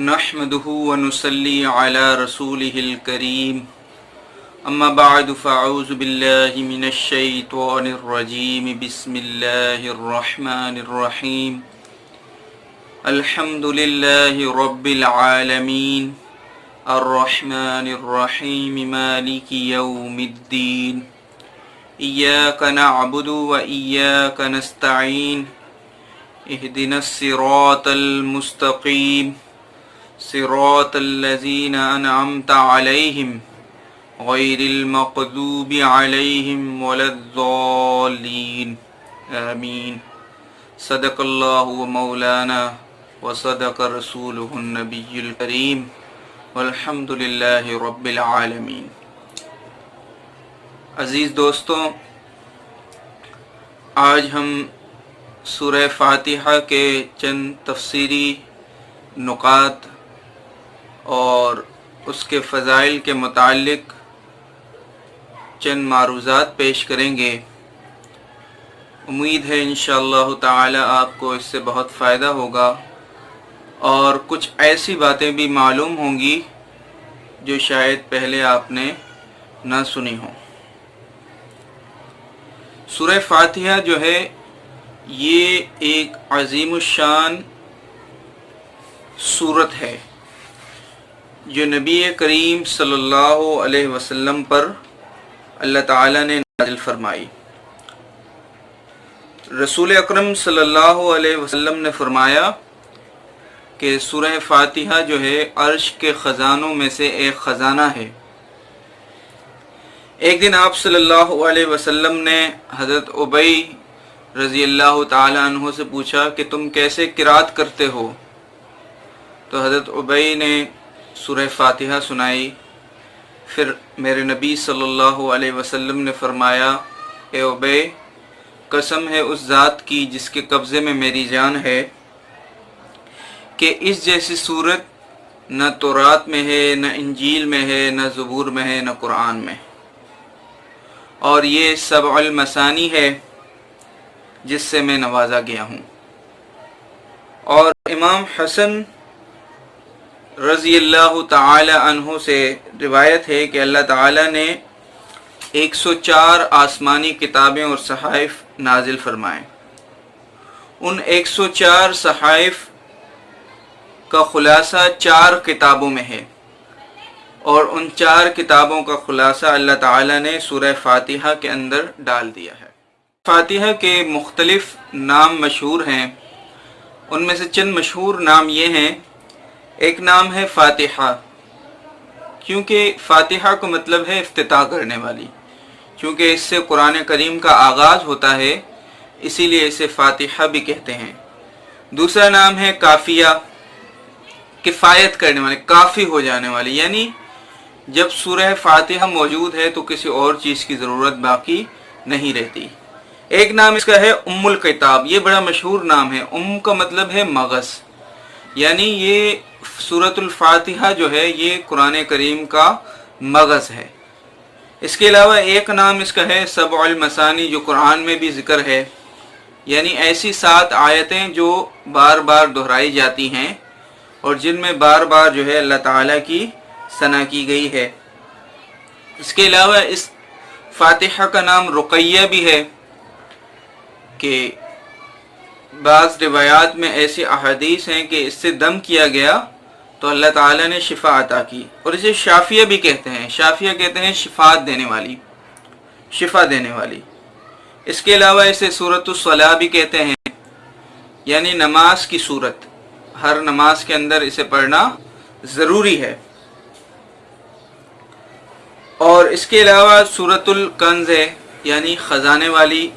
نحمده ونصلي على رسوله الكريم اما بعد فاعوذ بالله من الشيطان الرجيم بسم الله الرحمن الرحيم الحمد لله رب العالمين الرحمن الرحيم مالك يوم الدين إياك نعبد وإياك نستعين اهدنا الصراط المستقيم صراط الذين أنعمت عليهم غير المغضوب عليهم ولا الضالين آمين صدق الله مولانا وصدق رسوله النبي الكريم والحمد لله رب العالمين۔ عزیز دوستوں، آج ہم سورہ فاتحہ کے چند تفسیری نکات اور اس کے فضائل کے متعلق چند معروضات پیش کریں گے۔ امید ہے انشاءاللہ تعالی آپ کو اس سے بہت فائدہ ہوگا اور کچھ ایسی باتیں بھی معلوم ہوں گی جو شاید پہلے آپ نے نہ سنی ہوں۔ سورہ فاتحہ جو ہے یہ ایک عظیم الشان سورت ہے جو نبی کریم صلی اللہ علیہ وسلم پر اللہ تعالیٰ نے نازل فرمائی۔ رسول اکرم صلی اللہ علیہ وسلم نے فرمایا کہ سورہ فاتحہ جو ہے عرش کے خزانوں میں سے ایک خزانہ ہے۔ ایک دن آپ صلی اللہ علیہ وسلم نے حضرت ابی رضی اللہ تعالیٰ عنہ سے پوچھا کہ تم کیسے قرات کرتے ہو؟ تو حضرت ابی نے سورہ فاتحہ سنائی۔ پھر میرے نبی صلی اللہ علیہ وسلم نے فرمایا، اے ابی، قسم ہے اس ذات کی جس کے قبضے میں میری جان ہے کہ اس جیسی سورت نہ تورات میں ہے، نہ انجیل میں ہے، نہ زبور میں ہے، نہ قرآن میں، اور یہ سبع المثانی ہے جس سے میں نوازا گیا ہوں۔ اور امام حسن رضی اللہ تعالی عنہ سے روایت ہے کہ اللہ تعالیٰ نے 104 آسمانی کتابیں اور صحائف نازل فرمائے۔ ان 104 صحائف کا خلاصہ 4 کتابوں میں ہے، اور ان 4 کتابوں کا خلاصہ اللہ تعالیٰ نے سورہ فاتحہ کے اندر ڈال دیا ہے۔ فاتحہ کے مختلف نام مشہور ہیں، ان میں سے چند مشہور نام یہ ہیں۔ ایک نام ہے فاتحہ، کیونکہ فاتحہ کا مطلب ہے افتتاح کرنے والی، کیونکہ اس سے قرآن کریم کا آغاز ہوتا ہے، اسی لیے اسے فاتحہ بھی کہتے ہیں۔ دوسرا نام ہے کافیہ، کفایت کرنے والی، کافی ہو جانے والی، یعنی جب سورہ فاتحہ موجود ہے تو کسی اور چیز کی ضرورت باقی نہیں رہتی۔ ایک نام اس کا ہے ام الکتاب، یہ بڑا مشہور نام ہے۔ ام کا مطلب ہے مغز، یعنی یہ سورۃ الفاتحہ جو ہے یہ قرآن کریم کا مغز ہے۔ اس کے علاوہ ایک نام اس کا ہے سبع المثانی، جو قرآن میں بھی ذکر ہے، یعنی ایسی 7 آیتیں جو بار بار دہرائی جاتی ہیں اور جن میں بار بار جو ہے اللہ تعالیٰ کی ثنا کی گئی ہے۔ اس کے علاوہ اس فاتحہ کا نام رقیہ بھی ہے کہ بعض روایات میں ایسی احادیث ہیں کہ اس سے دم کیا گیا تو اللہ تعالیٰ نے شفا عطا کی، اور اسے شافیہ بھی کہتے ہیں۔ شافیہ کہتے ہیں شفاعت دینے والی، شفا دینے والی۔ اس کے علاوہ اسے سورۃ الصلاۃ بھی کہتے ہیں، یعنی نماز کی سورت، ہر نماز کے اندر اسے پڑھنا ضروری ہے۔ اور اس کے علاوہ سورۃ الکنز ہے، یعنی خزانے والی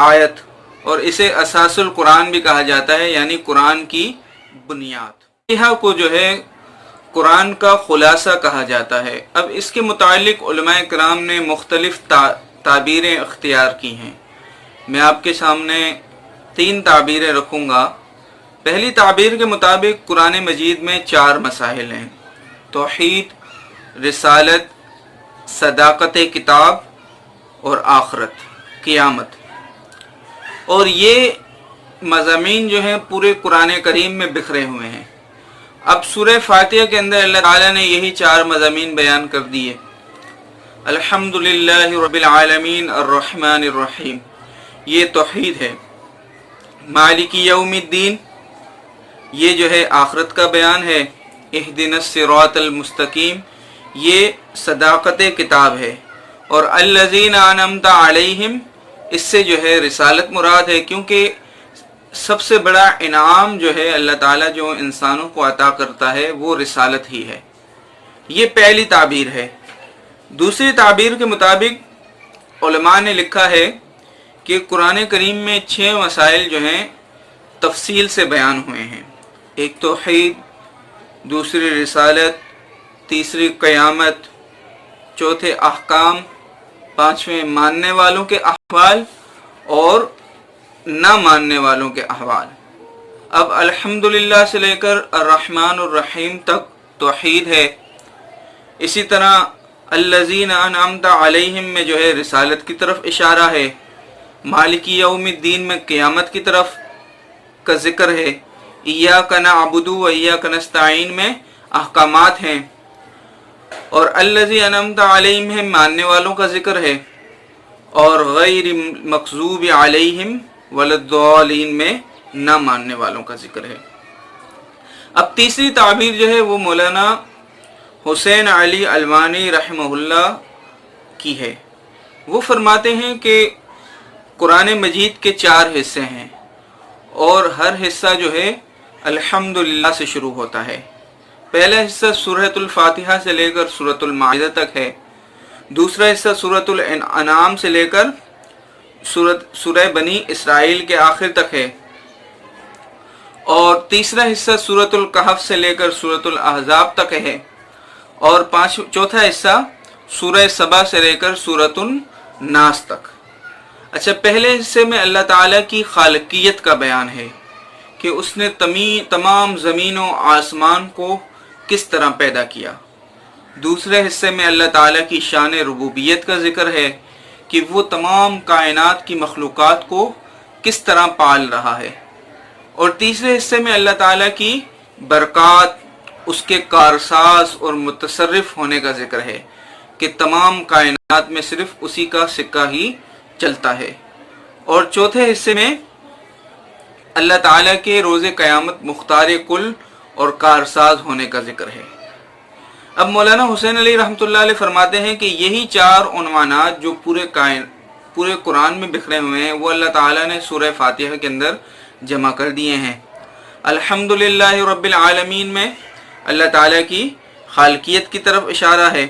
آیت، اور اسے اساس القرآن بھی کہا جاتا ہے، یعنی قرآن کی بنیاد۔ فاتحہ کو جو ہے قرآن کا خلاصہ کہا جاتا ہے۔ اب اس کے متعلق علماء کرام نے مختلف تعبیریں اختیار کی ہیں۔ میں آپ کے سامنے 3 تعبیریں رکھوں گا۔ پہلی تعبیر کے مطابق قرآن مجید میں 4 مسائل ہیں: توحید، رسالت، صداقت کتاب اور آخرت، قیامت۔ اور یہ مضامین جو ہیں پورے قرآن کریم میں بکھرے ہوئے ہیں۔ اب سورہ فاتحہ کے اندر اللہ تعالیٰ نے یہی 4 مضامین بیان کر دیے۔ الحمدللہ رب العالمین الرحمن الرحیم، یہ توحید ہے۔ مالک یوم الدین، یہ جو ہے آخرت کا بیان ہے۔ اہدنا الصراط المستقیم، یہ صداقت کتاب ہے۔ اور الذین انعمت علیہم، اس سے جو ہے رسالت مراد ہے، کیونکہ سب سے بڑا انعام جو ہے اللہ تعالیٰ جو انسانوں کو عطا کرتا ہے وہ رسالت ہی ہے۔ یہ پہلی تعبیر ہے۔ دوسری تعبیر کے مطابق علماء نے لکھا ہے کہ قرآن کریم میں 6 مسائل جو ہیں تفصیل سے بیان ہوئے ہیں۔ ایک توحید، دوسری رسالت، تیسری قیامت، چوتھے احکام، پانچویں ماننے والوں کے احوال اور نہ ماننے والوں کے احوال۔ اب الحمدللہ سے لے کر الرحمن الرحیم تک توحید ہے۔ اسی طرح الذین انعمت علیہم میں جو ہے رسالت کی طرف اشارہ ہے۔ مالک یوم الدین میں قیامت کی طرف کا ذکر ہے۔ ایاک نعبد و ایاک نستعین میں احکامات ہیں، اور الذی انعمت علیہم ہے ماننے والوں کا ذکر ہے، اور غیر مغضوب علیہم ولا الضالین میں نہ ماننے والوں کا ذکر ہے۔ اب تیسری تعبیر جو ہے وہ مولانا حسین علی الوانی رحمہ اللہ کی ہے۔ وہ فرماتے ہیں کہ قرآن مجید کے 4 حصے ہیں، اور ہر حصہ جو ہے الحمدللہ سے شروع ہوتا ہے۔ پہلا حصہ سورۃ الفاتحہ سے لے کر سورۃ المائدہ تک ہے۔ دوسرا حصہ سورۃ الانعام سے لے کر سورہ بنی اسرائیل کے آخر تک ہے، اور تیسرا حصہ سورۃ الکہف سے لے کر سورۃ الاحزاب تک ہے، اور چوتھا حصہ سورہ سبا سے لے کر سورۃ الناس تک۔ اچھا، پہلے حصے میں اللہ تعالیٰ کی خالقیت کا بیان ہے کہ اس نے تمام زمین و آسمان کو کس طرح پیدا کیا۔ دوسرے حصے میں اللہ تعالیٰ کی شان ربوبیت کا ذکر ہے کہ وہ تمام کائنات کی مخلوقات کو کس طرح پال رہا ہے، اور تیسرے حصے میں اللہ تعالیٰ کی برکات، اس کے کارساز اور متصرف ہونے کا ذکر ہے کہ تمام کائنات میں صرف اسی کا سکہ ہی چلتا ہے، اور چوتھے حصے میں اللہ تعالیٰ کے روز قیامت مختار کل اور کارساز ہونے کا ذکر ہے۔ اب مولانا حسین علی رحمۃ اللہ علیہ فرماتے ہیں کہ یہی 4 عنوانات جو پورے قرآن میں بکھرے ہوئے ہیں وہ اللہ تعالیٰ نے سورہ فاتحہ کے اندر جمع کر دیے ہیں۔ الحمدللہ رب العالمین میں اللہ تعالیٰ کی خالقیت کی طرف اشارہ ہے،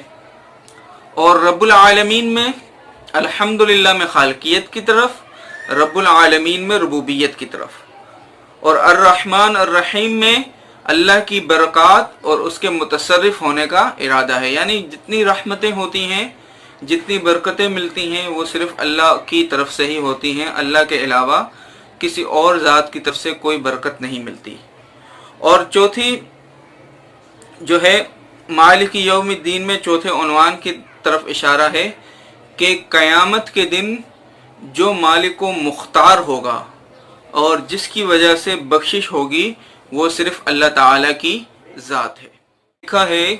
اور رب العالمین میں الحمدللہ میں خالقیت کی طرف، رب العالمین میں ربوبیت کی طرف، اور الرحمن الرحیم میں اللہ کی برکات اور اس کے متصرف ہونے کا ارادہ ہے، یعنی جتنی رحمتیں ہوتی ہیں، جتنی برکتیں ملتی ہیں وہ صرف اللہ کی طرف سے ہی ہوتی ہیں، اللہ کے علاوہ کسی اور ذات کی طرف سے کوئی برکت نہیں ملتی۔ اور چوتھی جو ہے مالک یوم الدین میں چوتھے عنوان کی طرف اشارہ ہے کہ قیامت کے دن جو مالک و مختار ہوگا اور جس کی وجہ سے بخشش ہوگی وہ صرف اللہ تعالیٰ کی ذات ہے۔ لکھا ہے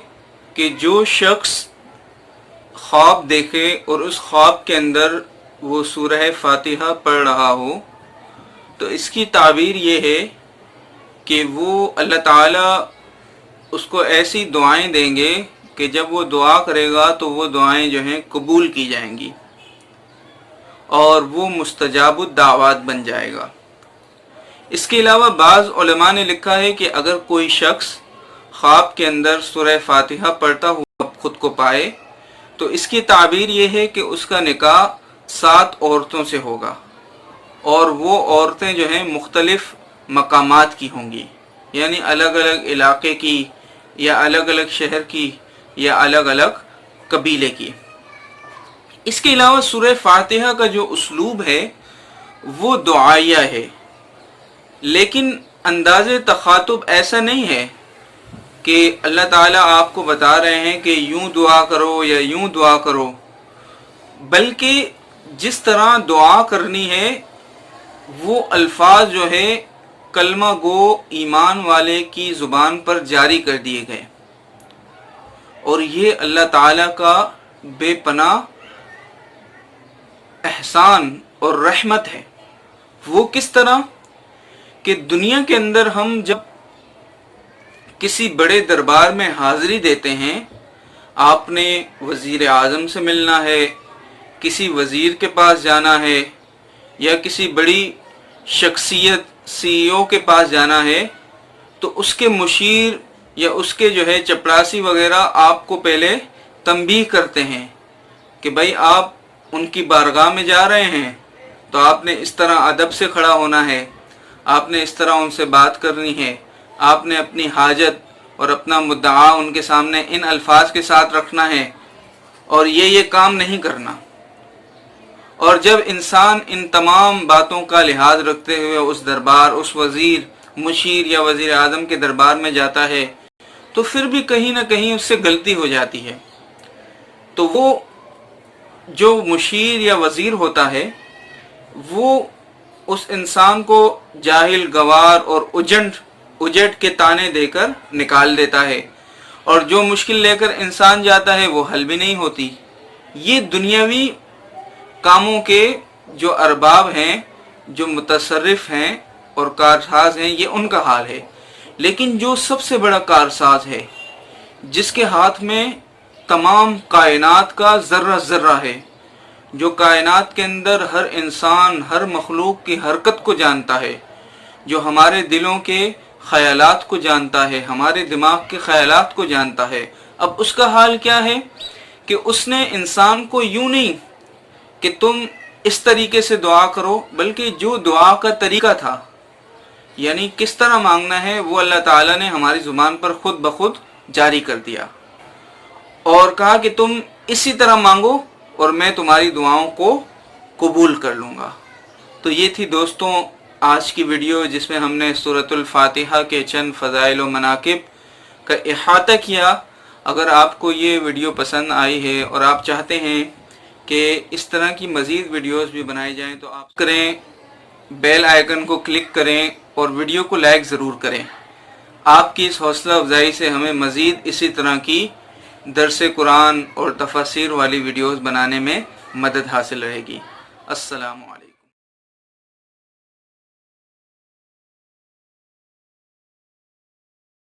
کہ جو شخص خواب دیکھے اور اس خواب کے اندر وہ سورہ فاتحہ پڑھ رہا ہو تو اس کی تعبیر یہ ہے کہ وہ اللہ تعالیٰ اس کو ایسی دعائیں دیں گے کہ جب وہ دعا کرے گا تو وہ دعائیں جو ہیں قبول کی جائیں گی اور وہ مستجاب الدعوات بن جائے گا۔ اس کے علاوہ بعض علماء نے لکھا ہے کہ اگر کوئی شخص خواب کے اندر سورہ فاتحہ پڑھتا ہوا خود کو پائے تو اس کی تعبیر یہ ہے کہ اس کا نکاح 7 عورتوں سے ہوگا، اور وہ عورتیں جو ہیں مختلف مقامات کی ہوں گی، یعنی الگ الگ علاقے کی یا الگ الگ شہر کی یا الگ الگ قبیلے کی۔ اس کے علاوہ سورہ فاتحہ کا جو اسلوب ہے وہ دعائیہ ہے، لیکن انداز تخاطب ایسا نہیں ہے کہ اللہ تعالیٰ آپ کو بتا رہے ہیں کہ یوں دعا کرو یا یوں دعا کرو، بلکہ جس طرح دعا کرنی ہے وہ الفاظ جو ہے کلمہ گو ایمان والے کی زبان پر جاری کر دیے گئے، اور یہ اللہ تعالیٰ کا بے پناہ احسان اور رحمت ہے۔ وہ کس طرح کہ دنیا کے اندر ہم جب کسی بڑے دربار میں حاضری دیتے ہیں، آپ نے وزیر اعظم سے ملنا ہے، کسی وزیر کے پاس جانا ہے، یا کسی بڑی شخصیت CEO کے پاس جانا ہے، تو اس کے مشیر یا اس کے جو ہے چپڑاسی وغیرہ آپ کو پہلے تنبیہ کرتے ہیں کہ بھائی آپ ان کی بارگاہ میں جا رہے ہیں تو آپ نے اس طرح ادب سے کھڑا ہونا ہے، آپ نے اس طرح ان سے بات کرنی ہے، آپ نے اپنی حاجت اور اپنا مدعا ان کے سامنے ان الفاظ کے ساتھ رکھنا ہے، اور یہ کام نہیں کرنا۔ اور جب انسان ان تمام باتوں کا لحاظ رکھتے ہوئے اس دربار، اس وزیر، مشیر یا وزیر اعظم کے دربار میں جاتا ہے تو پھر بھی کہیں نہ کہیں اس سے غلطی ہو جاتی ہے، تو وہ جو مشیر یا وزیر ہوتا ہے وہ اس انسان کو جاہل، گوار اور اجٹ کے طعنے دے کر نکال دیتا ہے، اور جو مشکل لے کر انسان جاتا ہے وہ حل بھی نہیں ہوتی۔ یہ دنیاوی کاموں کے جو ارباب ہیں، جو متصرف ہیں اور کارساز ہیں، یہ ان کا حال ہے۔ لیکن جو سب سے بڑا کارساز ہے، جس کے ہاتھ میں تمام کائنات کا ذرہ ذرہ ہے، جو کائنات کے اندر ہر انسان، ہر مخلوق کی حرکت کو جانتا ہے، جو ہمارے دلوں کے خیالات کو جانتا ہے، ہمارے دماغ کے خیالات کو جانتا ہے، اب اس کا حال کیا ہے کہ اس نے انسان کو یوں نہیں کہ تم اس طریقے سے دعا کرو، بلکہ جو دعا کا طریقہ تھا، یعنی کس طرح مانگنا ہے، وہ اللہ تعالیٰ نے ہماری زبان پر خود بخود جاری کر دیا، اور کہا کہ تم اسی طرح مانگو اور میں تمہاری دعاؤں کو قبول کر لوں گا۔ تو یہ تھی دوستوں آج کی ویڈیو، جس میں ہم نے سورۃ الفاتحہ کے چند فضائل و مناقب کا احاطہ کیا۔ اگر آپ کو یہ ویڈیو پسند آئی ہے اور آپ چاہتے ہیں کہ اس طرح کی مزید ویڈیوز بھی بنائی جائیں تو آپ کریں، بیل آئیکن کو کلک کریں اور ویڈیو کو لائک ضرور کریں۔ آپ کی اس حوصلہ افزائی سے ہمیں مزید اسی طرح کی درس قرآن اور تفاسیر والی ویڈیوز بنانے میں مدد حاصل رہے گی۔ السلام علیکم۔